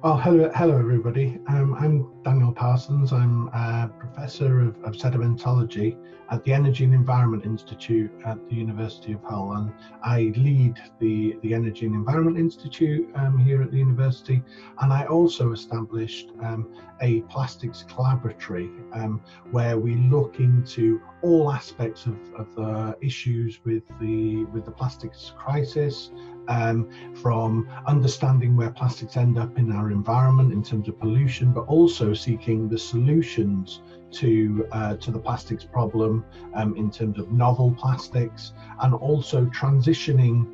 Oh, hello everybody. I'm Daniel Parsons. I'm a Professor of Sedimentology at the Energy and Environment Institute at the University of Hull, and I lead the Energy and Environment Institute here at the university. And I also established a plastics collaboratory where we look into all aspects of the issues with the plastics crisis. From understanding where plastics end up in our environment in terms of pollution, but also seeking the solutions to the plastics problem in terms of novel plastics, and also transitioning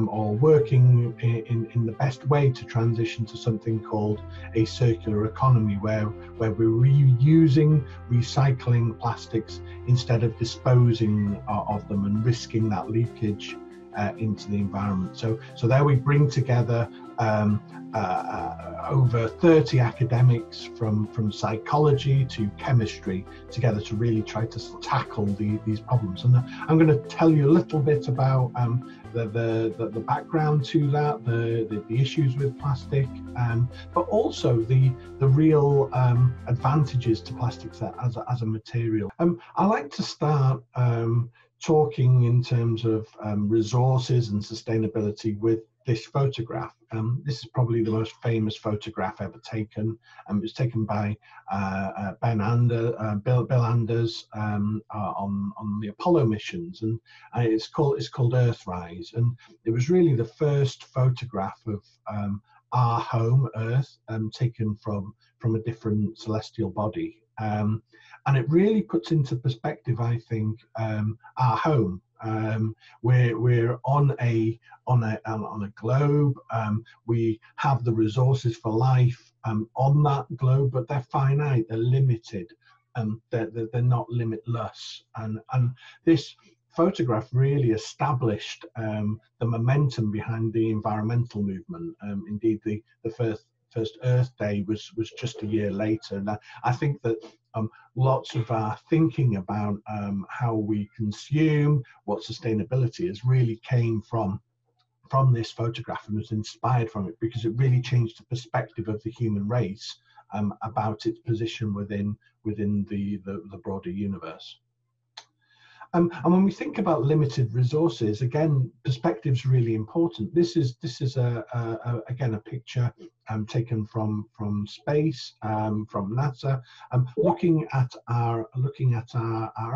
or working in the best way to transition to something called a circular economy, where we're reusing, recycling plastics instead of disposing of them and risking that leakage into the environment. So there we bring together over 30 academics from psychology to chemistry together to really try to tackle these problems. And I'm going to tell you a little bit about the background to that, the issues with plastic, but also the real advantages to plastics as a material. I like to start talking in terms of resources and sustainability with this photograph. This is probably the most famous photograph ever taken. It was taken by Bill Anders on the Apollo missions, and it's called Earthrise. And it was really the first photograph of our home, Earth, taken from a different celestial body. And it really puts into perspective, I think, our home. We're on a globe. We have the resources for life on that globe, but they're finite, they're limited, they're not limitless. And this photograph really established the momentum behind the environmental movement. Indeed, the first Earth Day was just a year later, and I think that lots of our thinking about how we consume, what sustainability is, really came from this photograph and was inspired from it, because it really changed the perspective of the human race about its position within the broader universe. And when we think about limited resources, again, perspective is really important. This is again a picture taken from space, from NASA, looking at our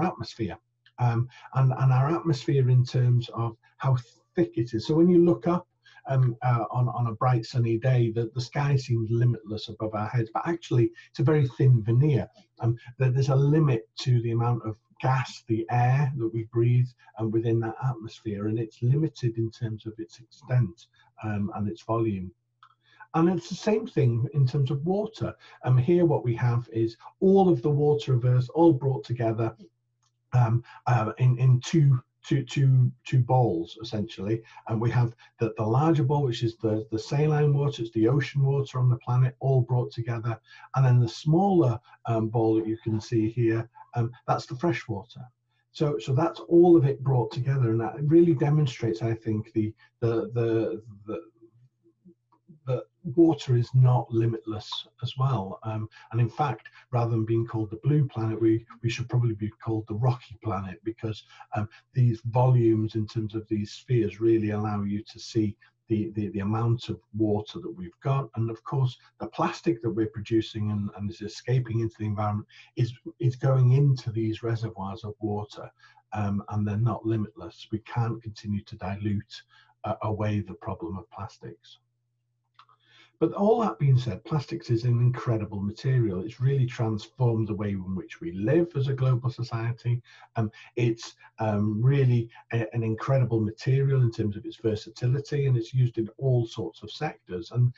atmosphere, and our atmosphere in terms of how thick it is. So when you look up on a bright sunny day, the sky seems limitless above our heads, but actually it's a very thin veneer. There's a limit to the amount of gas, the air that we breathe, within that atmosphere, and it's limited in terms of its extent and its volume. And it's the same thing in terms of water. Here what we have is all of the water of Earth all brought together in two bowls, essentially. And we have the larger bowl, which is the saline water, it's the ocean water on the planet, all brought together. And then the smaller bowl that you can see here, that's the fresh water. So that's all of it brought together, and that really demonstrates, I think, the water is not limitless as well. And in fact, rather than being called the blue planet, we should probably be called the rocky planet, because these volumes in terms of these spheres really allow you to see the amount of water that we've got. And of course, the plastic that we're producing and is escaping into the environment is going into these reservoirs of water, and they're not limitless. We can't continue to dilute away the problem of plastics. But all that being said, plastics is an incredible material. It's really transformed the way in which we live as a global society. It's really an incredible material in terms of its versatility, and it's used in all sorts of sectors. And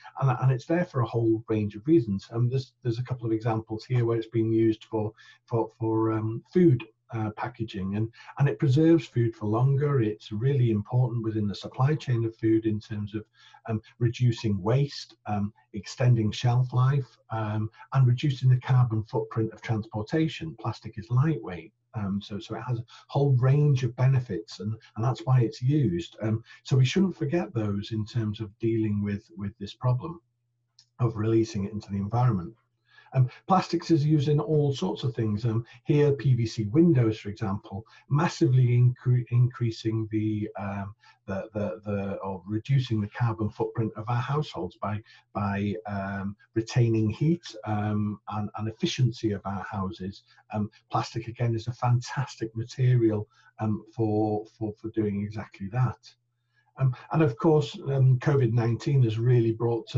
it's there for a whole range of reasons. There's a couple of examples here where it's being used for food packaging, and it preserves food for longer. It's really important within the supply chain of food in terms of reducing waste, extending shelf life, and reducing the carbon footprint of transportation. Plastic is lightweight, so it has a whole range of benefits, and that's why it's used. So we shouldn't forget those in terms of dealing with this problem. releasing it into the environment. Plastics is used in all sorts of things. Here, PVC windows, for example, massively increasing or reducing the carbon footprint of our households by retaining heat and efficiency of our houses. Plastic again is a fantastic material for doing exactly that. And of course, COVID-19 has really brought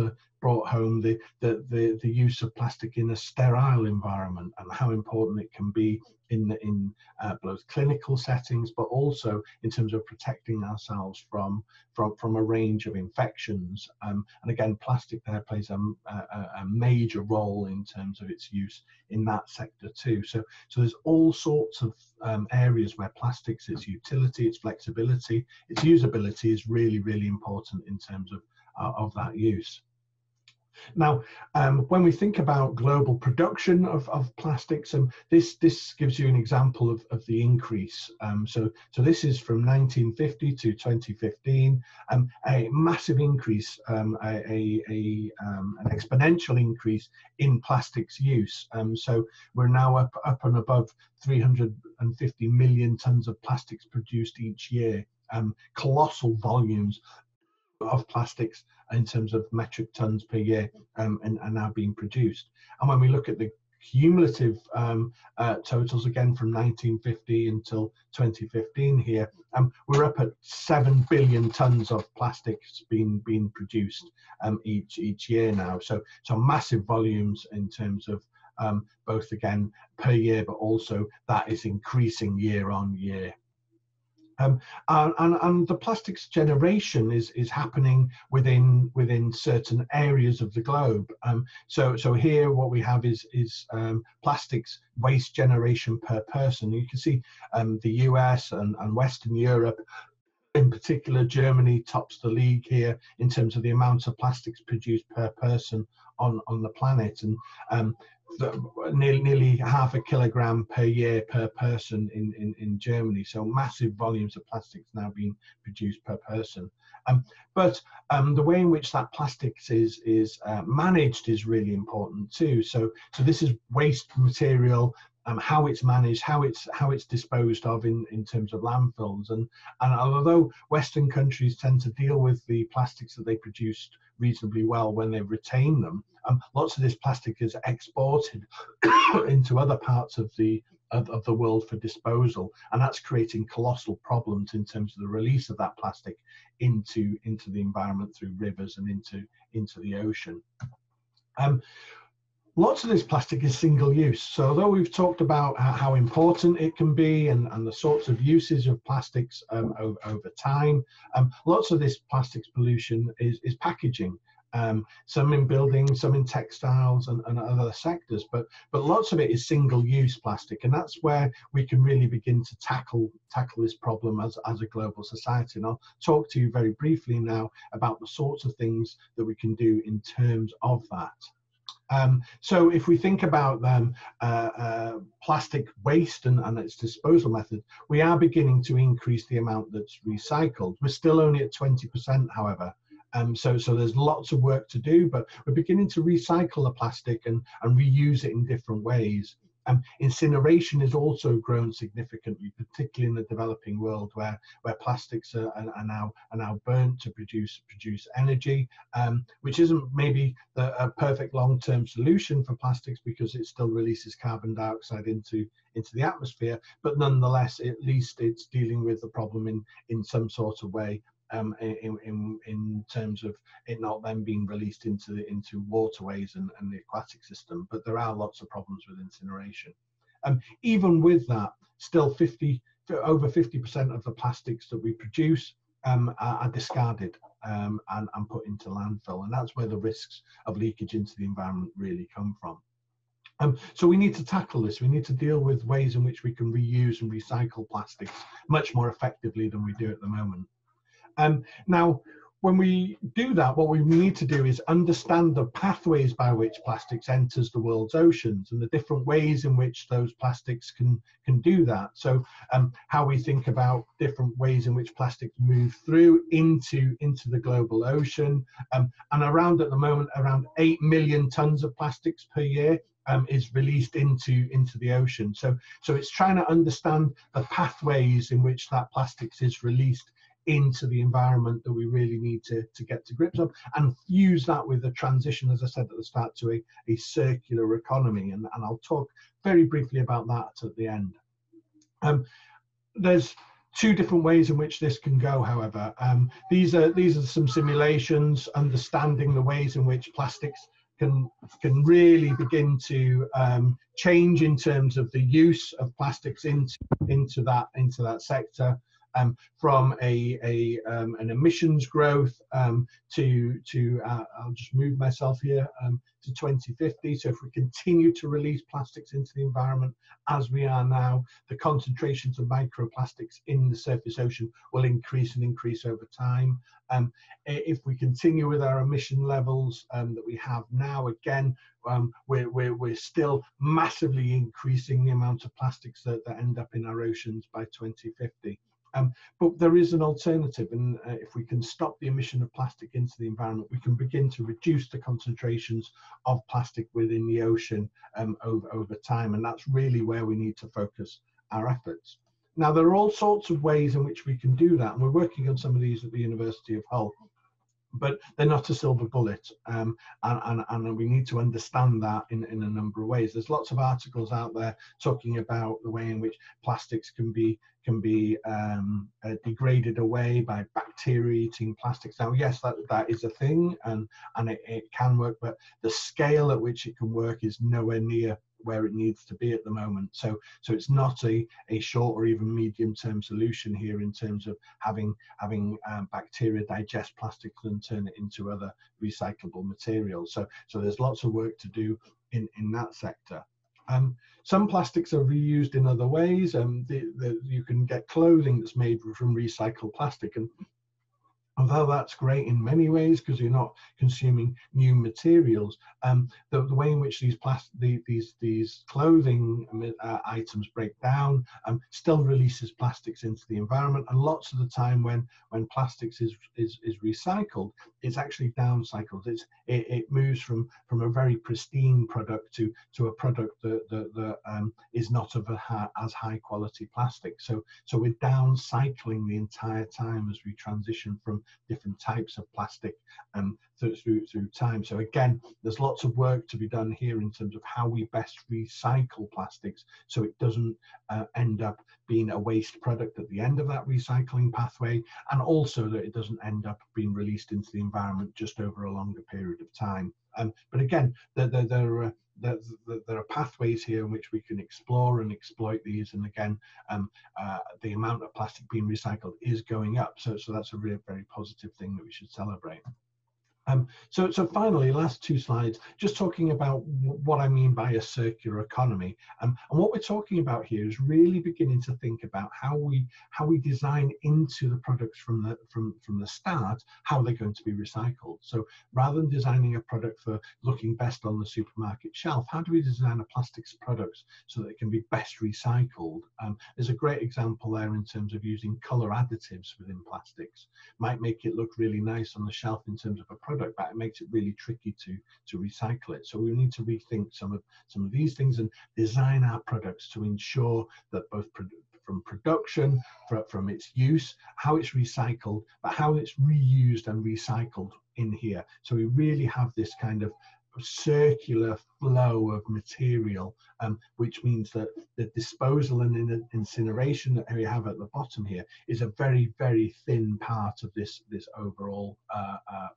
home the use of plastic in a sterile environment, and how important it can be in both clinical settings, but also in terms of protecting ourselves from a range of infections. And again, plastic there plays a major role in terms of its use in that sector too. So there's all sorts of areas where plastics, its utility, its flexibility, its usability is really, really important in terms of that use. Now, when we think about global production of plastics, this gives you an example of the increase. So this is from 1950 to 2015, a massive increase, an exponential increase in plastics use. So we're now up and above 350 million tons of plastics produced each year, colossal volumes of plastics in terms of metric tons per year and are now being produced. And when we look at the cumulative totals again from 1950 until 2015 here, we're up at 7 billion tons of plastics being produced each year now. So massive volumes in terms of both again per year, but also that is increasing year on year. And the plastics generation is happening within certain areas of the globe. So here what we have is plastics waste generation per person. You can see the US and Western Europe, in particular Germany, tops the league here in terms of the amount of plastics produced per person on the planet, and nearly 0.5 kilogram per year per person in Germany. So massive volumes of plastics now being produced per person. But the way in which that plastics is managed is really important too. So this is waste material, how it's managed, how it's disposed of in terms of landfills. And although Western countries tend to deal with the plastics that they produced reasonably well when they retain them, lots of this plastic is exported into other parts of the world for disposal, and that's creating colossal problems in terms of the release of that plastic into the environment through rivers and into the ocean. Lots of this plastic is single use. So although we've talked about how important it can be and the sorts of uses of plastics over time, lots of this plastics pollution is packaging. Some in buildings, some in textiles and other sectors, but lots of it is single-use plastic, and that's where we can really begin to tackle this problem as a global society. And I'll talk to you very briefly now about the sorts of things that we can do in terms of that. So if we think about plastic waste and its disposal method, we are beginning to increase the amount that's recycled. We're still only at 20%, however. So there's lots of work to do, but we're beginning to recycle the plastic and reuse it in different ways. Incineration has also grown significantly, particularly in the developing world, where plastics are now burnt to produce energy, which isn't maybe a perfect long-term solution for plastics because it still releases carbon dioxide into the atmosphere, but nonetheless, at least it's dealing with the problem in some sort of way. In terms of it not then being released into waterways and the aquatic system, but there are lots of problems with incineration. Even with that, still over 50% of the plastics that we produce are discarded and put into landfill, and that's where the risks of leakage into the environment really come from. So we need to tackle this. We need to deal with ways in which we can reuse and recycle plastics much more effectively than we do at the moment. Now, when we do that, what we need to do is understand the pathways by which plastics enters the world's oceans and the different ways in which those plastics can do that. So how we think about different ways in which plastics move through into the global ocean. And around at the moment, around 8 million tons of plastics per year is released into the ocean. So it's trying to understand the pathways in which that plastics is released into the environment that we really need to get to grips of, and fuse that with the transition, as I said at the start, to a circular economy. And I'll talk very briefly about that at the end. There's two different ways in which this can go, however. These are some simulations understanding the ways in which plastics can really begin to change in terms of the use of plastics into that sector. From an emissions growth to I'll just move myself here to 2050. So if we continue to release plastics into the environment as we are now, the concentrations of microplastics in the surface ocean will increase and increase over time. If we continue with our emission levels that we have now, again, we're still massively increasing the amount of plastics that end up in our oceans by 2050. But there is an alternative, and if we can stop the emission of plastic into the environment, we can begin to reduce the concentrations of plastic within the ocean over time, and that's really where we need to focus our efforts. Now, there are all sorts of ways in which we can do that, and we're working on some of these at the University of Hull, but they're not a silver bullet, and we need to understand that in a number of ways. There's lots of articles out there talking about the way in which plastics can be degraded away by bacteria eating plastics. Now, yes, that is a thing, and it can work, but the scale at which it can work is nowhere near where it needs to be at the moment. So it's not a short or even medium term solution here in terms of having bacteria digest plastics and turn it into other recyclable materials. So there's lots of work to do in that sector. Some plastics are reused in other ways. You can get clothing that's made from recycled plastic, and although that's great in many ways because you're not consuming new materials, the way in which these clothing items break down still releases plastics into the environment. And lots of the time when plastics is recycled, it's actually downcycled. It moves from a very pristine product to a product that is not of as high quality plastic. So we're downcycling the entire time as we transition from different types of plastic through time. So again, there's lots of work to be done here in terms of how we best recycle plastics so it doesn't end up being a waste product at the end of that recycling pathway, and also that it doesn't end up being released into the environment just over a longer period of time. But again, there are pathways here in which we can explore and exploit these, and again, the amount of plastic being recycled is going up, so that's a really very positive thing that we should celebrate. So finally, last two slides, just talking about what I mean by a circular economy. And what we're talking about here is really beginning to think about how we design into the products from the start, how they're going to be recycled. So rather than designing a product for looking best on the supermarket shelf, how do we design a plastics product so that it can be best recycled? There's a great example there in terms of using color additives within plastics. Might make it look really nice on the shelf in terms of a product, but it makes it really tricky to recycle it. So we need to rethink some of these things and design our products to ensure that both from production, from its use, how it's recycled, but how it's reused and recycled in here. So we really have this kind of circular flow of material, which means that the disposal and incineration that we have at the bottom here is a very, very thin part of this overall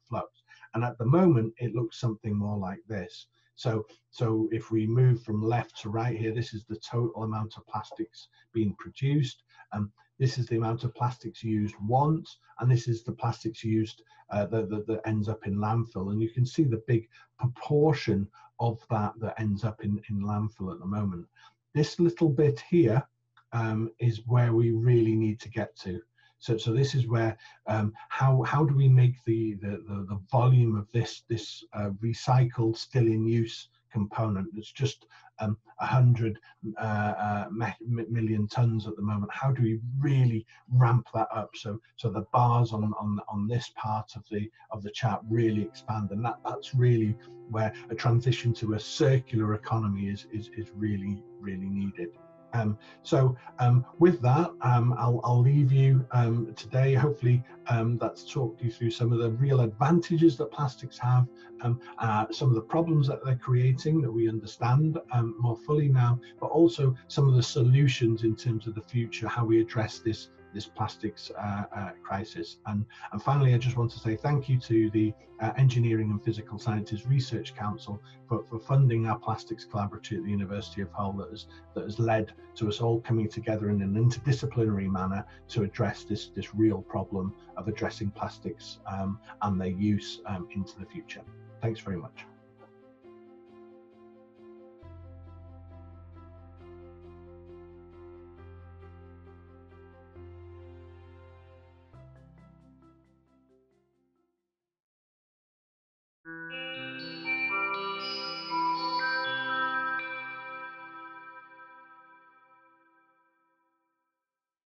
flux. And at the moment, it looks something more like this. So if we move from left to right here, this is the total amount of plastics being produced. This is the amount of plastics used once, and this is the plastics used that ends up in landfill. And you can see the big proportion of that ends up in landfill at the moment. This little bit here is where we really need to get to. So this is where how do we make the volume of this recycled still in use component that's just 100 million tons at the moment? How do we really ramp that up so the bars on this part of the chart really expand? And that's really where a transition to a circular economy is really needed. So with that, I'll leave you today. Hopefully that's talked you through some of the real advantages that plastics have, some of the problems that they're creating that we understand more fully now, but also some of the solutions in terms of the future, how we address this plastics crisis. And finally, I just want to say thank you to the Engineering and Physical Sciences Research Council for funding our plastics collaborative at the University of Hull that has led to us all coming together in an interdisciplinary manner to address this real problem of addressing plastics and their use into the future. Thanks very much.